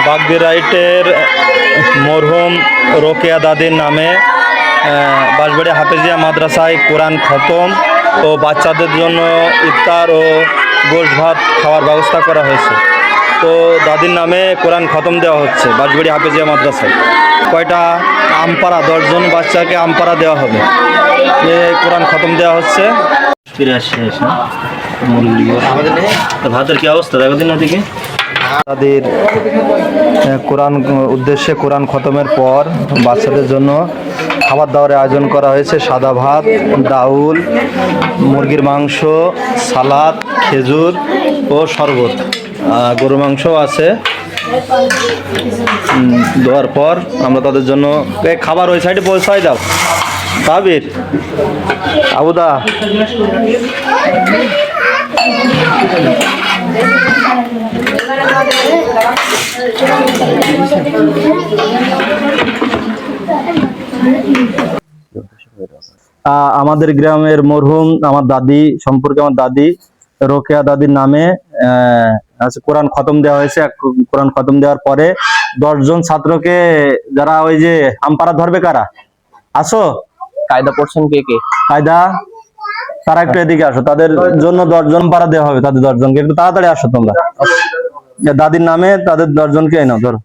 বাগদিরাইটের মরহুম রোকেয়া দাদির নামে বাঁশবাড়ি হাফেজিয়া মাদ্রাসায় কোরআন খতম ও বাচ্চাদের জন্য ইফতার ও গোশ ভাত খাওয়ার ব্যবস্থা করা হয়েছে। তো দাদির নামে কোরআন খতম দেওয়া হচ্ছে বাঁশবাড়ি হাফেজিয়া মাদ্রাসায়। কয়টা আমপাড়া 10 জন বাচ্চাকে আমপাড়া দেওয়া হবে, কোরআন খতম দেওয়া হচ্ছে। ফিরে আসছে ভাতের কি অবস্থা দেখো দিন ওদিকে। তাদের কোরআন উদ্দেশ্যে কোরআন খতমের পর বাচ্চাদের জন্য খাবার দাবারের আয়োজন করা হয়েছে। সাদা ভাত, ডাউল, মুরগির মাংস, সালাদ, খেজুর ও শরবত, গরু মাংসও আছে। দেওয়ার পর আমরা তাদের জন্য খাবার ওই সাইডে পৌঁছাই দাও। সাবির, আবুদা, আমাদের গ্রামের মরহুম আমার দাদি সম্পর্কে আমার দাদি রোকেয়া দাদির নামে কোরআন খতম দেওয়া হয়েছে। কোরআন খতম দেওয়ার পরে 10 জন ছাত্রকে, যারা ওই যে আমপাড়া ধরবে, কারা আসো, কায়দা পড়ছেন কে কে? কায়দা, তারা একটু এদিকে আসো। তাদের জন্য 10 জন পাড়া দেওয়া হবে। তাদের 10 জনকে একটু তাড়াতাড়ি আসো তোমরা। দাদির নামে তাদের 10 জনকে নাও, ধরো।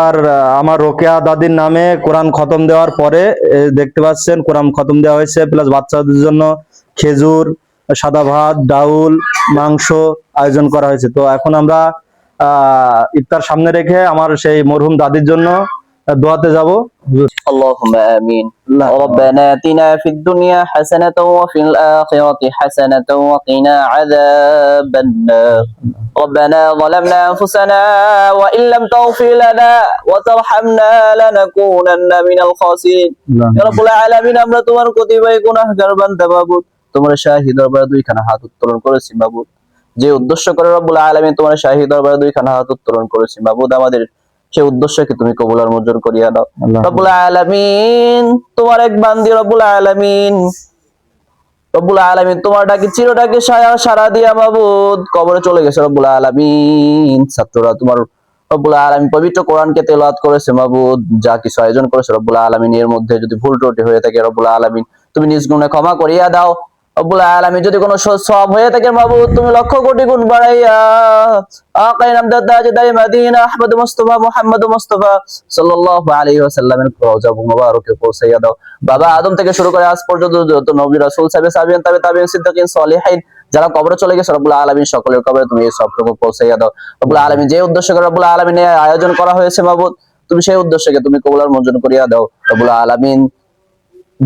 আর আমার রোকেয়া দাদির নামে কোরআন খতম দেওয়ার পরে দেখতে পাচ্ছেন কোরআন খতম দেওয়া হয়েছে, প্লাস বাচ্চাদের জন্য খেজুর, সাদা ভাত, ডাউল, মাংস আয়োজন করা হয়েছে। তো এখন আমরা ইফতার সামনে রেখে আমার সেই মরহুম দাদির জন্য দোয়াতে যাব। আল্লাহুম্মা আমিন। রব্বানা আতিনা ফিদ দুনিয়া হাসানাতাও ওয়া ফিল আখিরাতি হাসানাতাও ওয়া কিনা আযাবান নার। রব্বানা যালামনা আনফুসানা ওয়া ইল্লাম তাগফির লানা ওয়া তারহামনা লানাকুনান্না মিনাল খাসিরিন। ইয়া রাব্বুল আলামিন, আমরা তোমার কতিপয় গুনাহগার বান্দা মাবুদ, তোমার শাহী দরবারে দুইখানা হাত উত্তোলন করেছি মাবুদ। যে উদ্দেশ্য করে রব্বুল আলামিন তোমার শাহী দরবারে দুইখানা হাত উত্তোলন করেছি মাবুদ, আমাদের সেই উদ্দেশ্যকে তুমি কবুল আর মঞ্জুর করিয়া দাও রব্বুল আলামিন। তোমার এক বান্দি রব্বুল আলামিন, রব্বুল আলামিন তোমার ডাকে চিরটাকে সারা দিয়া মাবুদ কবরে চলে গেছে রব্বুল আলামিন। ছাত্ররা তোমার রব্বুল আলামিন পবিত্র কোরআনকে তেলাওয়াত করেছে মাবুদ, যা কিছু আয়োজন করেছে রব্বুল আলামিন, এর মধ্যে যদি ভুল ত্রুটি হয়ে থাকে রব্বুল আলামিন তুমি নিজ গুণে ক্ষমা করিয়া দাও রব্বুল আলামিন। যদি কোনো সওয়াব হয়ে থাকে মাবুদ তুমি লক্ষ কোটি গুণ বাড়াইয়া আকায়ে নামদার তাজদার মদিনা আহমদ মুস্তাফা মুহাম্মদ মুস্তাফা সাল্লাল্লাহু আলাইহি ওয়াসাল্লামের রওজা মুবারকে পৌঁছাইয়া দাও। বাবা আদম থেকে শুরু করে আজ পর্যন্ত যত নবী রাসূল সাহাবী তাবেঈন সিদ্দিকিন সালিহিন যারা কবরে চলে গেছে রব্বুল আলামিন সকলের কবরে তুমি এই সবটুকু পৌঁছাইয়া দাও রব্বুল আলামিন। যে উদ্দেশ্যে রব্বুল আলামিন আয়োজন করা হয়েছে মাবুদ, তুমি সেই উদ্দেশ্যকে তুমি কবুল আর মঞ্জুর করিয়া দাও রব্বুল আলামিন।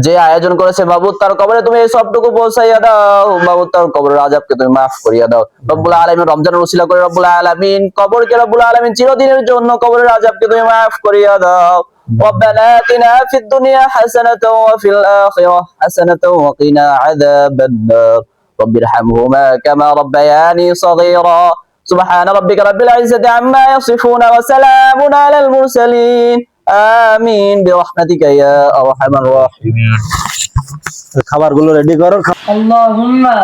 যে আয়োজন করেছে মাবুদ তার কবরে তুমি এই সবটুকু পৌঁছাইয়া দাও মাবুদ, তার কবরের আযাবকে তুমি মাফ করিয়া দাও রব্বুল আলামিন। রমজানের উসিলা করে রব্বুল আলামিন কবরকে রব্বুল আলামিন চিরদিনের জন্য কবরের আযাবকে তুমি মাফ করিয়া দাও। রব্বানা আতিনা ফিদ দুনিয়া হাসানাতাও ওয়া ফিল আখিরাতি হাসানাতাও ওয়া কিনা আযাবান নার। রব্বিরহামহুমা কামা রাব্বায়ানি সাগীরা। সুবহানা রাব্বিকা রাব্বিল ইজ্জাতি আম্মা ইয়াসিফুন ওয়া সালামুন আলাল মুরসালিন। আমিন বিরহমাতিকা ইয়া আরহামার রাহিমিন। খাবারগুলো রেডি করো। আল্লাহুম্মা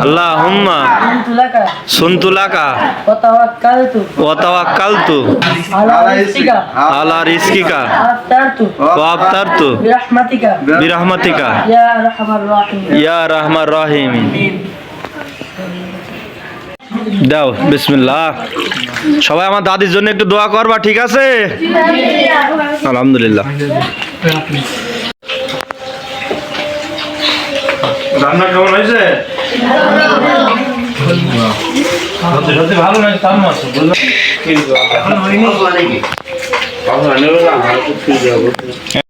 আল্লাহুম্মা সুনতু লাকা ওয়া তাওয়াক্কালতু আলা রিজকিকা ওয়া আফতারতু বিরহমাতিকা ইয়া আরহামার রাহিমিন। দাও বিসমিল্লাহ। সবাই আমার দাদির জন্য একটু দোয়া করবা, ঠিক আছে? আলহামদুলিল্লাহ। রান্না কেমন হয়েছে? সত্যি ভালো নয়, কাম আছে।